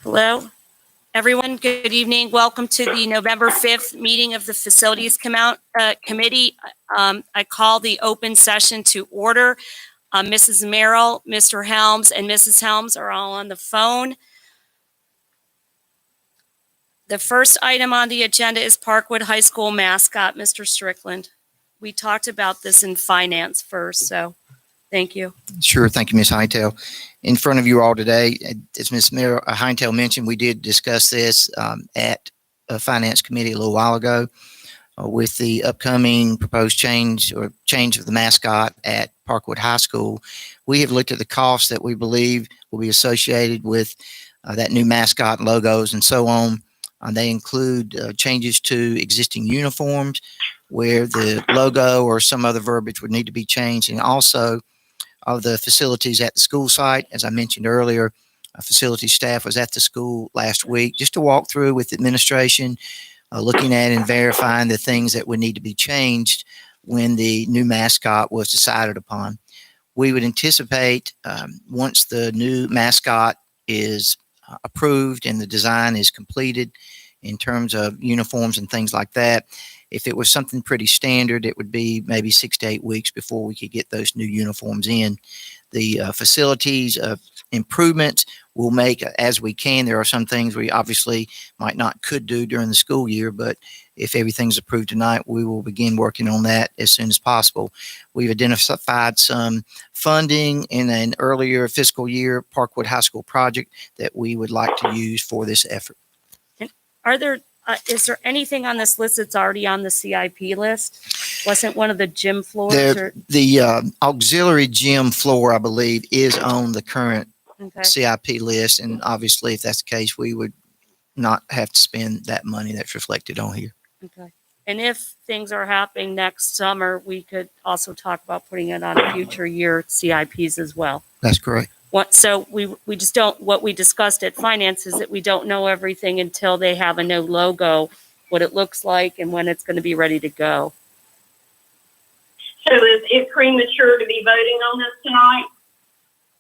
Hello, everyone. Good evening. Welcome to the November 5th meeting of the Facilities Committee. I call the open session to order. Mrs. Merrill, Mr. Helms, and Mrs. Helms are all on the phone. The first item on the agenda is Parkwood High School mascot, Mr. Strickland. We talked about this in finance first, so thank you. Sure. Thank you, Ms. Heintel. In front of you all today, as Ms. Heintel mentioned, we did discuss this at a finance committee a little while ago with the upcoming proposed change of the mascot at Parkwood High School. We have looked at the costs that we believe will be associated with that new mascot, logos, and so on. They include changes to existing uniforms where the logo or some other verbiage would need to be changed, and also of the facilities at the school site. As I mentioned earlier, facility staff was at the school last week just to walk through with administration, looking at and verifying the things that would need to be changed when the new mascot was decided upon. We would anticipate once the new mascot is approved and the design is completed in terms of uniforms and things like that, if it was something pretty standard, it would be maybe 6 to 8 weeks before we could get those new uniforms in. The facilities improvements we'll make as we can. There are some things we obviously could do during the school year, but if everything's approved tonight, we will begin working on that as soon as possible. We've identified some funding in an earlier fiscal year Parkwood High School project that we would like to use for this effort. And is there anything on this list that's already on the CIP list? Wasn't one of the gym floors? The auxiliary gym floor, I believe, is on the current CIP list. And obviously, if that's the case, we would not have to spend that money that's reflected on here. Okay. And if things are happening next summer, we could also talk about putting it on future year CIPs as well. That's correct. So we just don't, what we discussed at finance is that we don't know everything until they have a new logo, what it looks like, and when it's going to be ready to go. So is it premature to be voting on this tonight?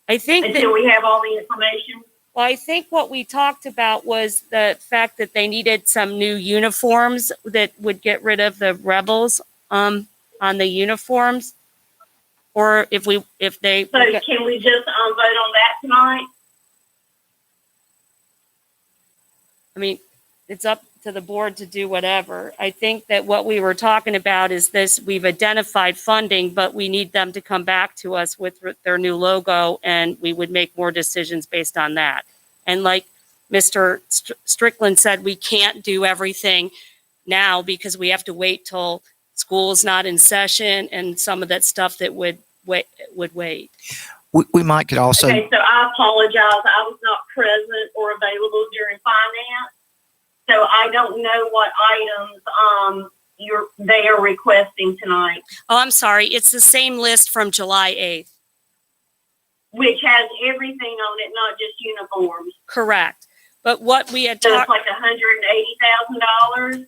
I think until we have all the information? Well, I think what we talked about was the fact that they needed some new uniforms that would get rid of the rebels on the uniforms. Or if they. So can we just vote on that tonight? I mean, it's up to the board to do whatever. I think that what we were talking about is this: we've identified funding, but we need them to come back to us with their new logo, and we would make more decisions based on that. And like Mr. Strickland said, we can't do everything now because we have to wait till school's not in session and some of that stuff that would wait. We might could also. Okay, so I apologize. I was not present or available during finance, so I don't know what items they are requesting tonight. Oh, I'm sorry. It's the same list from July 8th. Which has everything on it, not just uniforms. Correct. But what we had talked. So it's like $180,000?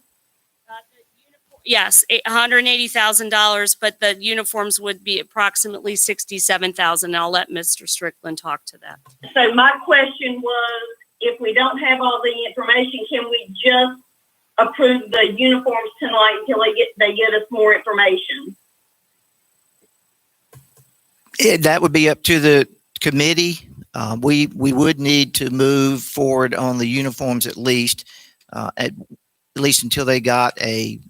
Yes, $180,000, but the uniforms would be approximately $67,000. I'll let Mr. Strickland talk to that. So my question was, if we don't have all the information, can we just approve the uniforms tonight until they get us more information? That would be up to the committee. We would need to move forward on the uniforms at least until they got a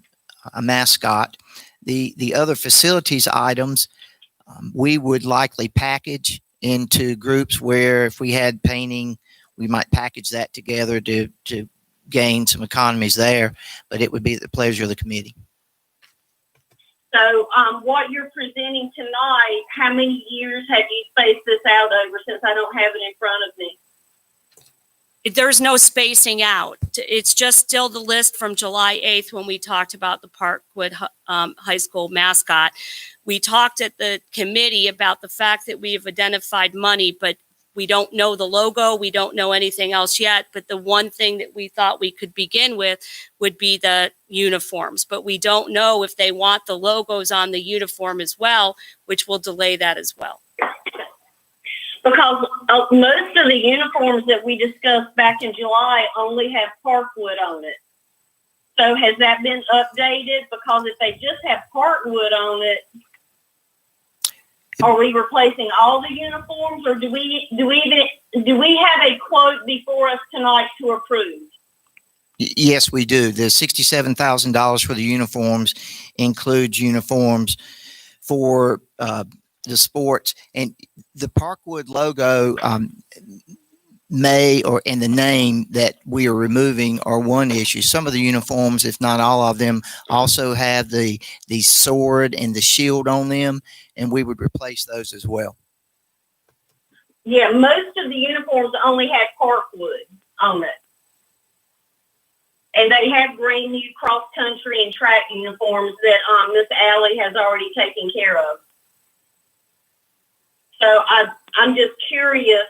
mascot. The other facilities items, we would likely package into groups where if we had painting, we might package that together to gain some economies there, but it would be at the pleasure of the committee. So what you're presenting tonight, how many years have you spaced this out over, since I don't have it in front of me? There's no spacing out. It's just still the list from July 8th when we talked about the Parkwood High School mascot. We talked at the committee about the fact that we have identified money, but we don't know the logo. We don't know anything else yet. But the one thing that we thought we could begin with would be the uniforms. But we don't know if they want the logos on the uniform as well, which will delay that as well. Because Most of the uniforms that we discussed back in July only have Parkwood on it. So has that been updated? Because if they just have Parkwood on it, are we replacing all the uniforms, or do we have a quote before us tonight to approve? Yes, we do. The $67,000 for the uniforms includes uniforms for the sports, and the Parkwood logo and the name that we are removing are one issue. Some of the uniforms, if not all of them, also have the sword and the shield on them, and we would replace those as well. Yeah, most of the uniforms only had Parkwood on it. And they have brand new cross country and track uniforms that Miss Allie has already taken care of. So I'm just curious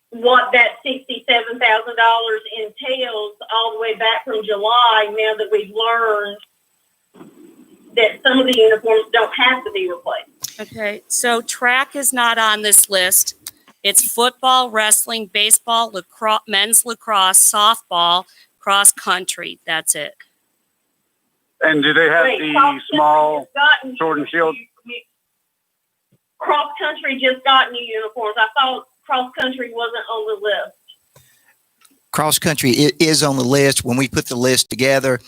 what that $67,000 entails all the way back from July, now that we've learned that some of the uniforms don't have to be replaced. Okay, so track is not on this list. It's football, wrestling, baseball, lacrosse, men's lacrosse, softball, cross country. That's it. And do they have the small sword and shield? Cross country just got new uniforms. I thought cross country wasn't on the list. Cross country is on the list. When we put the list together,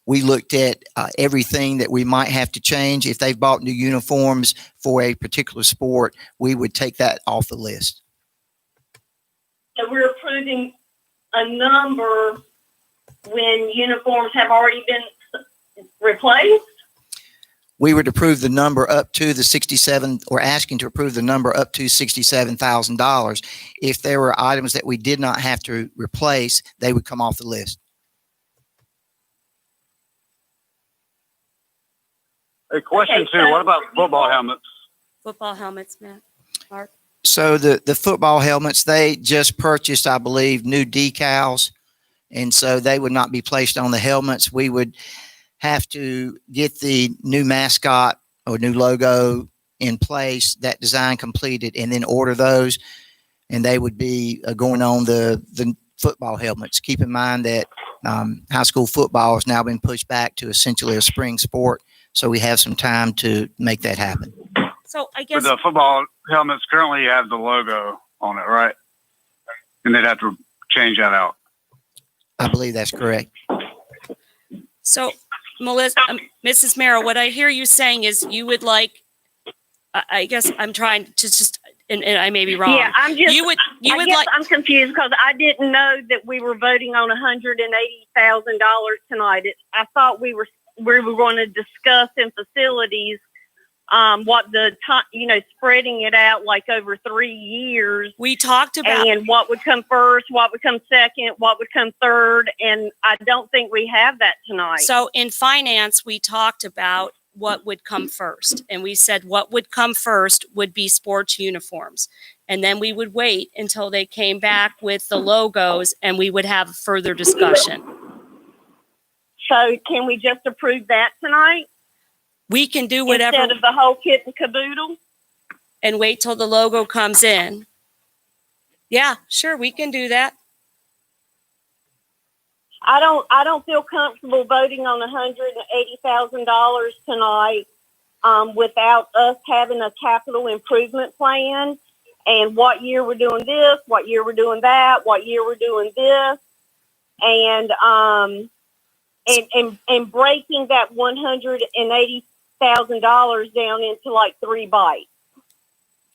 we looked at everything that we might have to change. If they've bought new uniforms for a particular sport, we would take that off the list. So we're approving a number when uniforms have already been replaced? We would approve the number up to the 67, or asking to approve the number up to $67,000. If there were items that we did not have to replace, they would come off the list. A question too, what about football helmets? Football helmets, Matt. Mark. So the football helmets, they just purchased, I believe, new decals, and so they would not be placed on the helmets. We would have to get the new mascot or new logo in place, that design completed, and then order those, and they would be going on the football helmets. Keep in mind that high school football has now been pushed back to essentially a spring sport, so we have some time to make that happen. So I guess But the football helmets currently have the logo on it, right? And they'd have to change that out. I believe that's correct. so. Melissa, Mrs. Merrill, what I hear you saying is you would like, I guess I'm trying to just, and I may be wrong. Yeah, I'm just, I'm confused because I didn't know that we were voting on $180,000 tonight. I thought we were going to discuss in facilities what the time, spreading it out like over 3 years. We talked about, and what would come first, what would come second, what would come third, and I don't think we have that tonight. So in finance, we talked about what would come first, and we said what would come first would be sports uniforms, and then we would wait until they came back with the logos, and we would have further discussion. So can we just approve that tonight? We can do whatever. Instead of the whole kit and caboodle? And wait till the logo comes in. Yeah, sure, we can do that. I don't feel comfortable voting on $180,000 tonight without us having a capital improvement plan and what year we're doing this, what year we're doing that, what year we're doing this, and breaking that $180,000 down into like 3 bites.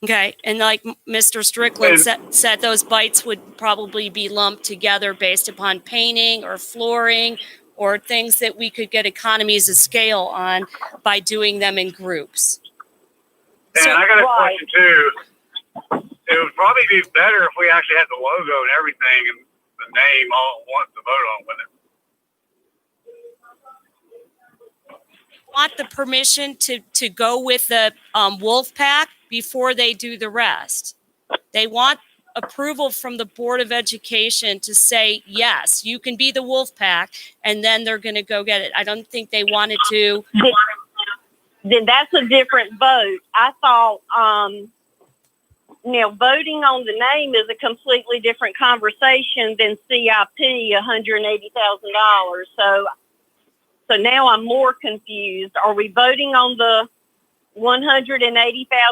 Okay, and like Mr. Strickland said, those bites would probably be lumped together based upon painting or flooring or things that we could get economies of scale on by doing them in groups. And I got a question too. It would probably be better if we actually had the logo and everything and the name all at once to vote on with it. Want the permission to go with the wolf pack before they do the rest. They want approval from the Board of Education to say, yes, you can be the wolf pack, and then they're going to go get it. I don't think they wanted to. Then that's a different vote. I thought Now, voting on the name is a completely different conversation than CIP, $180,000. So now I'm more confused. Are we voting on the $180,000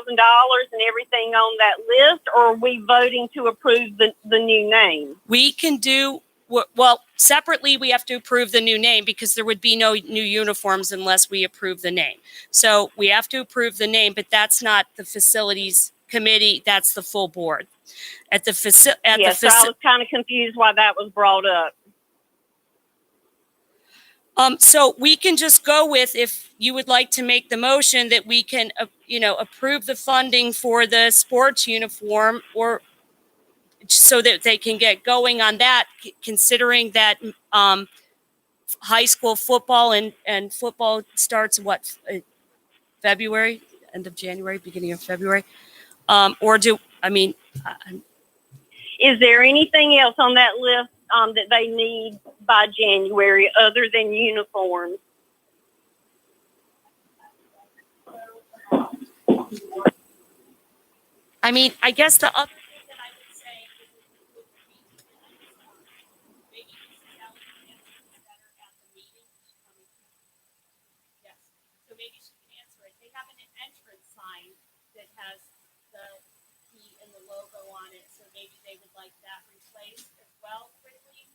and everything on that list, or are we voting to approve the new name? We can do, well, separately, we have to approve the new name because there would be no new uniforms unless we approve the name. So we have to approve the name, but that's not the facilities committee. That's the full board. So I was kind of confused why that was brought up. So we can just go with, if you would like to make the motion, that we can, approve the funding for the sports uniform, or so that they can get going on that, considering that high school football and football starts February, end of January, beginning of February, Is there anything else on that list that they need by January other than uniforms? I guess the other thing that I would say is maybe Sally can answer this better at the meeting. Yes. So maybe she can answer it. They have an entrance sign that has the P and the logo on it, so maybe they would like that replaced as well quickly,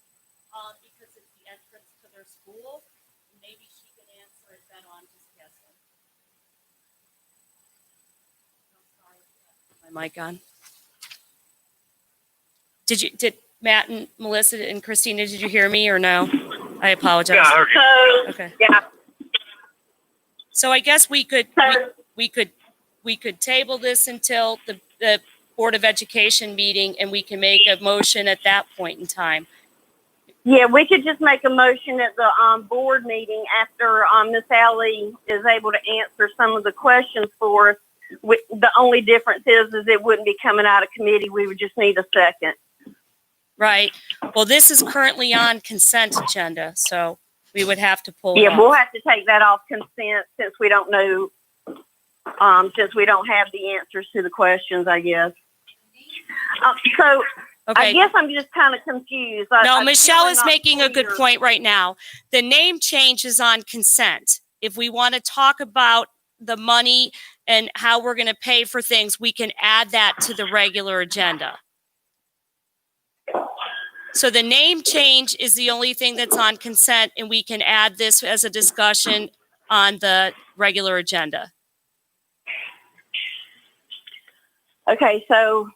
because it's the entrance to their school. Maybe she can answer it better. I'm just guessing. My mic on. Did Matt and Melissa and Christina, did you hear me or no? I apologize. Yeah, I heard you. Okay. Yeah. So I guess we could table this until the Board of Education meeting, and we can make a motion at that point in time. Yeah, we could just make a motion at the board meeting after Miss Allie is able to answer some of the questions for us. The only difference is it wouldn't be coming out of committee. We would just need a second. Right. Well, this is currently on consent agenda, so we would have to pull it off. We'll have to take that off consent since we don't know, since we don't have the answers to the questions, I guess. So okay. I guess I'm just kind of confused. Michelle is making a good point right now. The name change is on consent. If we want to talk about the money and how we're going to pay for things, we can add that to the regular agenda. So the name change is the only thing that's on consent, and we can add this as a discussion on the regular agenda. Okay, so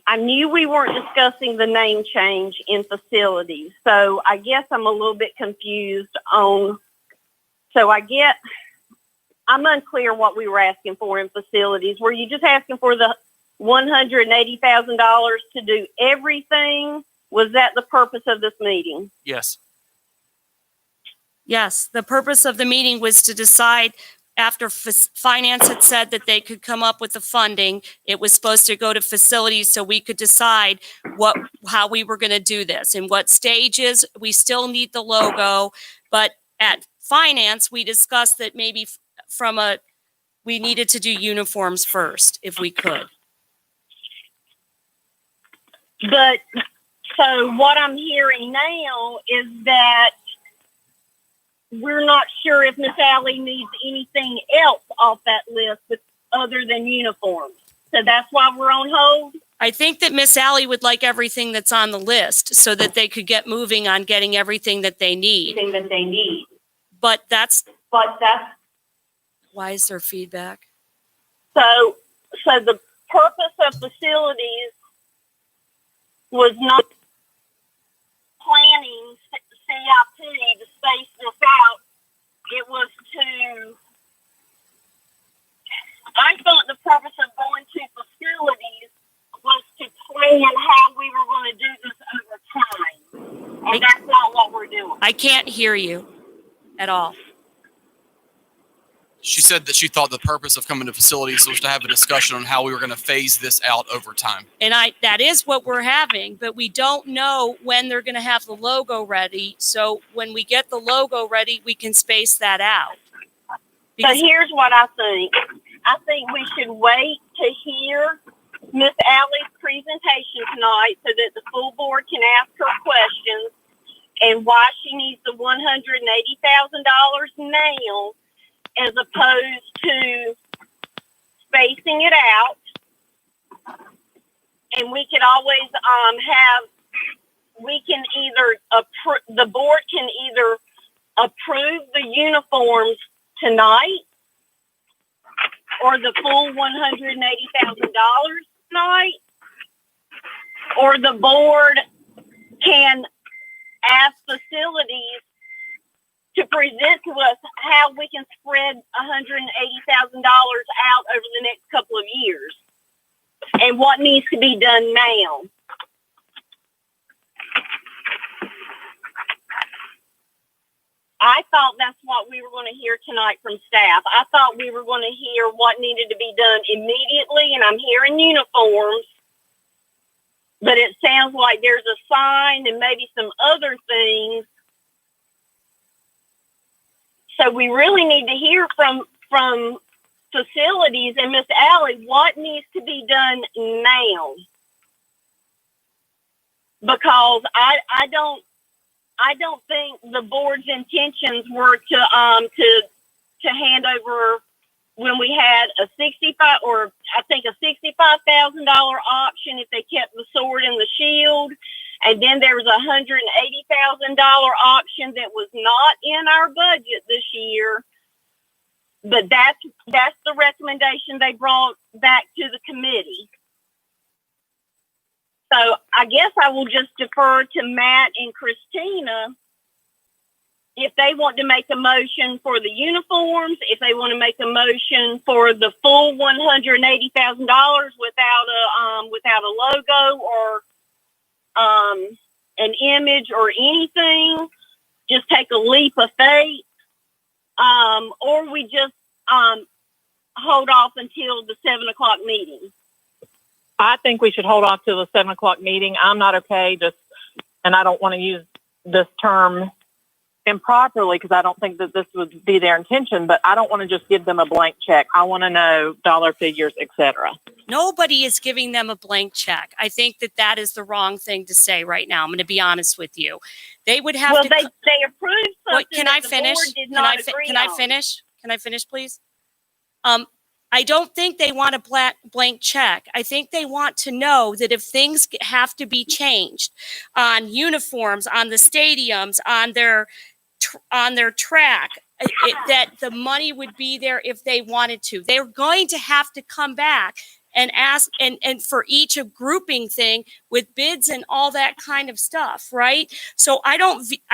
I knew we weren't discussing the name change in facilities, so I guess I'm a little bit confused on, I'm unclear what we were asking for in facilities. Were you just asking for the $180,000 to do everything? Was that the purpose of this meeting? Yes. Yes, the purpose of the meeting was to decide, after finance had said that they could come up with the funding, it was supposed to go to facilities so we could decide how we were going to do this. In what stages, we still need the logo, but at finance, we discussed that maybe we needed to do uniforms first, if we could. But, so what I'm hearing now is that we're not sure if Miss Allie needs anything else off that list other than uniforms. So that's why we're on hold? I think that Miss Allie would like everything that's on the list so that they could get moving on getting everything that they need. But that's why is there feedback? So the purpose of facilities was not planning CIP to space this out. It was I thought the purpose of going to facilities was to plan how we were going to do this over time. And that's not what we're doing. I can't hear you at all. She said that she thought the purpose of coming to facilities was to have a discussion on how we were going to phase this out over time. And that is what we're having, but we don't know when they're going to have the logo ready. So when we get the logo ready, we can space that out. So here's what I think. I think we should wait to hear Miss Allie's presentation tonight so that the full board can ask her questions and why she needs the $180,000 now, as opposed to spacing it out. And we could always the board can either approve the uniforms tonight or the full $180,000 tonight, or the board can ask facilities to present to us how we can spread $180,000 out over the next couple of years and what needs to be done now. I thought that's what we were going to hear tonight from staff. I thought we were going to hear what needed to be done immediately, and I'm hearing uniforms, but it sounds like there's a sign and maybe some other things. So we really need to hear from facilities and Miss Allie what needs to be done now, because I don't think the board's intentions were to hand over when we had a $65,000 option if they kept the sword and the shield, and then there was a $180,000 option that was not in our budget this year. But that's the recommendation they brought back to the committee. So I guess I will just defer to Matt and Christina if they want to make a motion for the uniforms, if they want to make a motion for the full $180,000 without a logo or an image or anything, just take a leap of faith, or we just hold off until the 7:00 meeting. I think we should hold off till the 7:00 meeting. I'm not okay and I don't want to use this term improperly because I don't think that this would be their intention, but I don't want to just give them a blank check. I want to know dollar figures, etc. Nobody is giving them a blank check. I think that is the wrong thing to say right now. I'm going to be honest with you. They would have well, to. Well, they approved something. Wait, can I that finish? The board did not agree Can on. I finish? Can I finish, please? I don't think they want a blank check. I think they want to know that if things have to be changed on uniforms, on the stadiums, on their track, that the money would be there if they wanted to. They're going to have to come back and ask, and for each a grouping thing with bids and all that kind of stuff, right? So I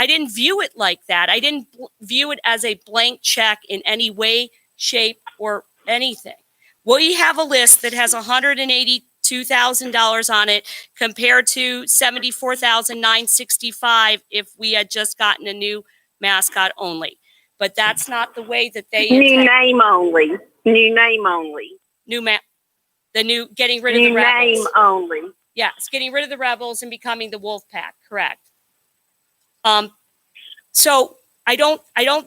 didn't view it like that. I didn't view it as a blank check in any way, shape, or anything. We have a list that has $182,000 on it compared to $74,965 if we had just gotten a new mascot only. But that's not the way that they New name only. Getting rid of the Rebels. New name only. Yes, getting rid of the Rebels and becoming the Wolf Pack, correct. So I don't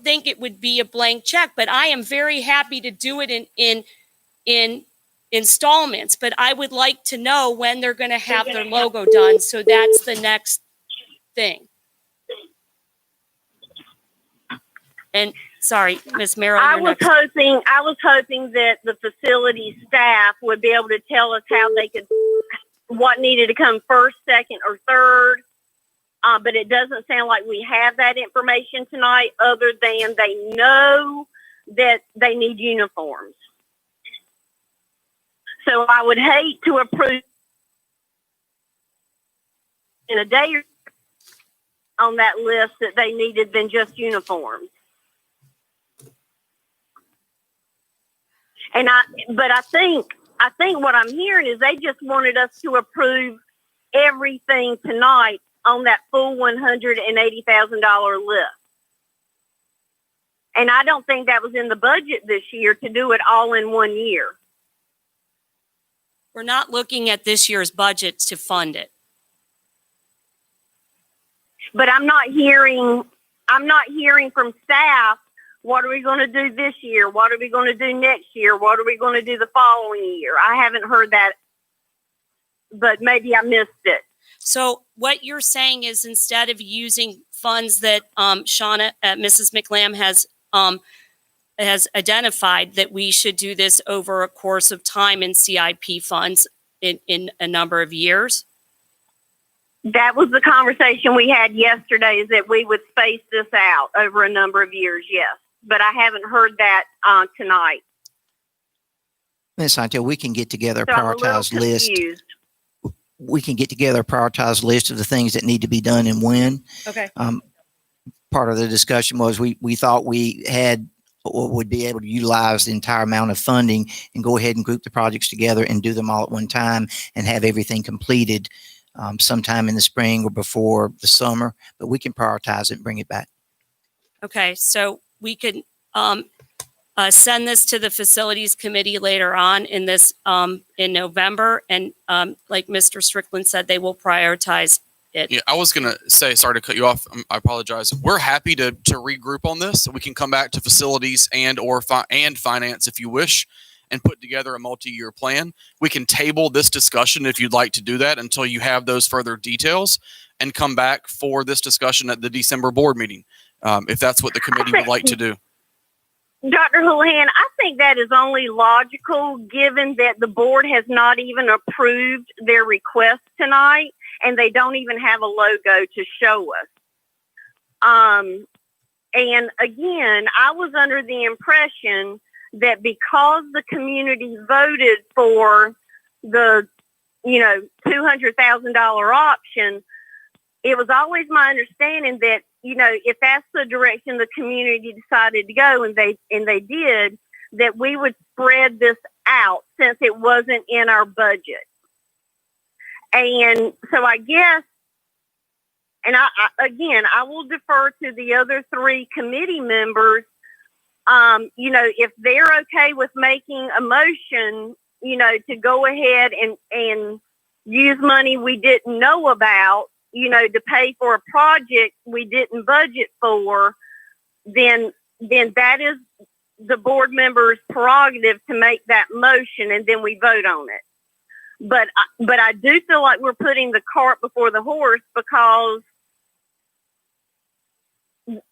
think it would be a blank check, but I am very happy to do it in installments. But I would like to know when they're going to have their logo done. So that's the next thing. And sorry, Ms. Merrill. I was hoping that the facility staff would be able to tell us what needed to come first, second, or third. But it doesn't sound like we have that information tonight, other than they know that they need uniforms. So I would hate to approve in a day or on that list that they needed than just uniforms. But I think what I'm hearing is they just wanted us to approve everything tonight on that full $180,000 list. And I don't think that was in the budget this year to do it all in 1 year. We're not looking at this year's budget to fund it. But I'm not hearing from staff, what are we going to do this year? What are we going to do next year? What are we going to do the following year? I haven't heard that, but maybe I missed it. So what you're saying is instead of using funds that Shauna, Mrs. McLam has identified, that we should do this over a course of time in CIP funds in a number of years? That was the conversation we had yesterday, is that we would space this out over a number of years, yes. But I haven't heard that tonight. Ms. Hunter, we can get together a So I'm a little prioritized list. confused. We can get together a prioritized list of the things that need to be done and when. Okay. Part of the discussion was we thought we had or would be able to utilize the entire amount of funding and go ahead and group the projects together and do them all at one time and have everything completed sometime in the spring or before the summer. But we can prioritize it and bring it back. Okay, so we could send this to the facilities committee later on in this in November, and like Mr. Strickland said, they will prioritize it. Yeah, I was gonna say, sorry to cut you off. I apologize. We're happy to regroup on this, so we can come back to facilities and finance if you wish, and put together a multi-year plan. We can table this discussion if you'd like to do that until you have those further details, and come back for this discussion at the December board meeting, if that's what the committee would like to do. Dr. Houlihan, I think that is only logical given that the board has not even approved their request tonight, and they don't even have a logo to show us. And again, I was under the impression that because the community voted for the, $200,000 option, it was always my understanding that, if that's the direction the community decided to go, and they did, that we would spread this out since it wasn't in our budget. And so I guess, and I will defer to the other three committee members, if they're okay with making a motion, to go ahead and use money we didn't know about, to pay for a project we didn't budget for, then that is the board member's prerogative to make that motion, and then we vote on it. But I do feel like we're putting the cart before the horse, because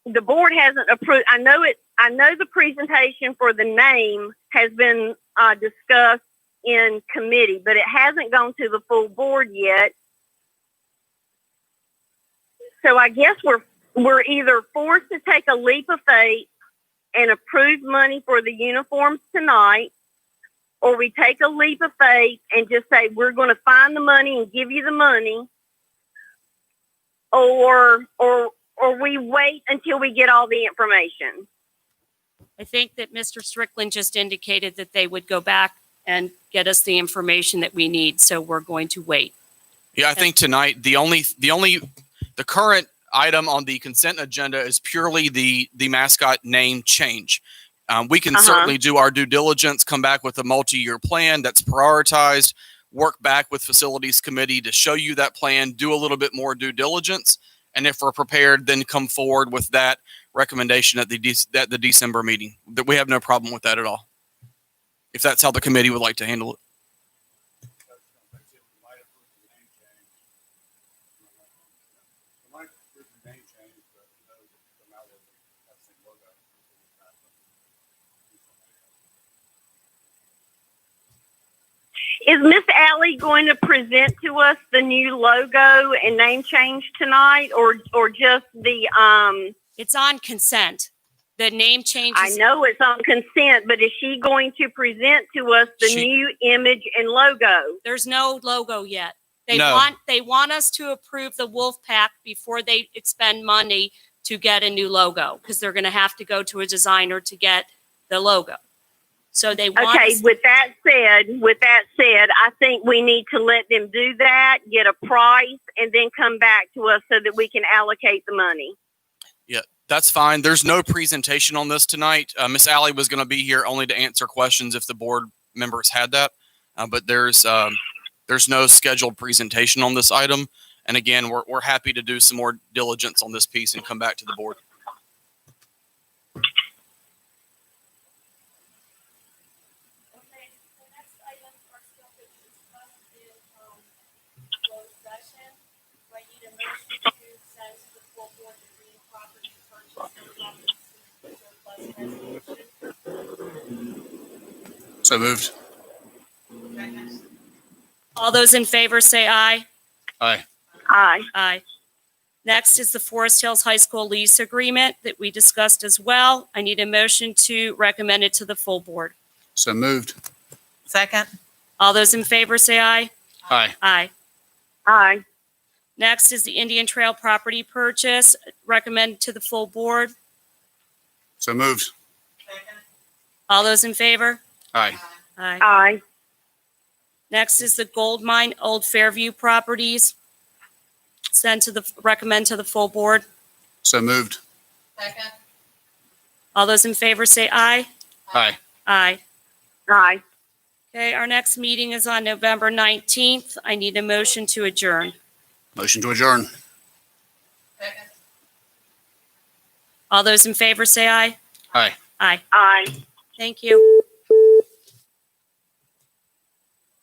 the board hasn't approved. I know the presentation for the name has been discussed in committee, but it hasn't gone to the full board yet. So I guess we're either forced to take a leap of faith and approve money for the uniforms tonight, or we take a leap of faith and just say we're going to find the money and give you the money, or we wait until we get all the information. I think that Mr. Strickland just indicated that they would go back and get us the information that we need, so we're going to wait. Yeah, I think tonight the current item on the consent agenda is purely the mascot name change. We can certainly do our due diligence, come back with a multi-year plan that's prioritized, work back with facilities committee to show you that plan, do a little bit more due diligence, and if we're prepared, then come forward with that recommendation at the December meeting. That we have no problem with that at all, if that's how the committee would like to handle it. Is Miss Alley going to present to us the new logo and name change tonight, or just the It's on consent. The name changes. I know it's on consent, but is she going to present to us the new image and logo? There's no logo yet. They want us to approve the Wolf Pack before they expend money to get a new logo, because they're going to have to go to a designer to get the logo. So they want us. With that said, I think we need to let them do that, get a price, and then come back to us so that we can allocate the money. That's fine. There's no presentation on this tonight. Miss Allie was going to be here only to answer questions if the board members had that. But there's no scheduled presentation on this item. And again, we're happy to do some more diligence on this piece and come back to the board. So moved. All those in favor say aye. Aye. Aye. Aye. Next is the Forest Hills High School lease agreement that we discussed as well. I need a motion to recommend it to the full board. So moved. Second. All those in favor say aye. Aye. Aye. Aye. Next is the Indian Trail property purchase, recommend to the full board. So moved. All those in favor? Aye. Aye. Aye. Next is the Gold Mine Old Fairview properties. Recommend to the full board. So moved. Second. All those in favor say aye. Aye. Aye. Aye. Okay, our next meeting is on November 19th. I need a motion to adjourn. Motion to adjourn. Second. All those in favor say aye. Aye. Aye. Aye. Thank you.